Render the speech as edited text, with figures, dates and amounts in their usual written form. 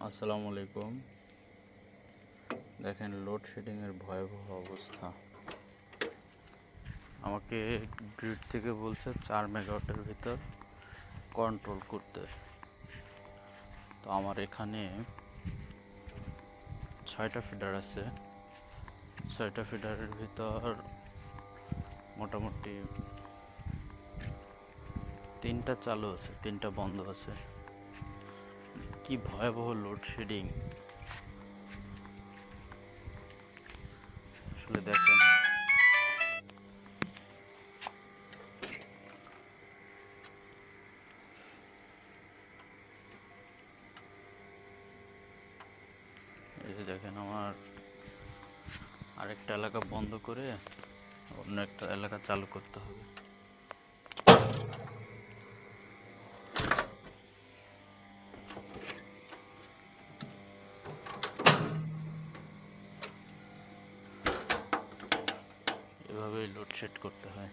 আসসালামু আলাইকুম। দেখেন লোডশেডিংয়ের ভয়াবহ অবস্থা। আমাকে গ্রিড থেকে বলছে 4 মেগাওয়াটের ভিতর কন্ট্রোল করতে। তো আমার এখানে 6টা ফিডার আছে। 6টা ফিডারের ভিতর মোটামুটি 3টা চালু আছে, 3টা বন্ধ আছে। কি ভয়াবহ লোডশেডিং আসলে দেখেন। এই যে দেখেন, আমার আরেকটা এলাকা বন্ধ করে অন্য একটা এলাকা চালু করতে হবে। এভাবেই লোডশেড করতে হয়।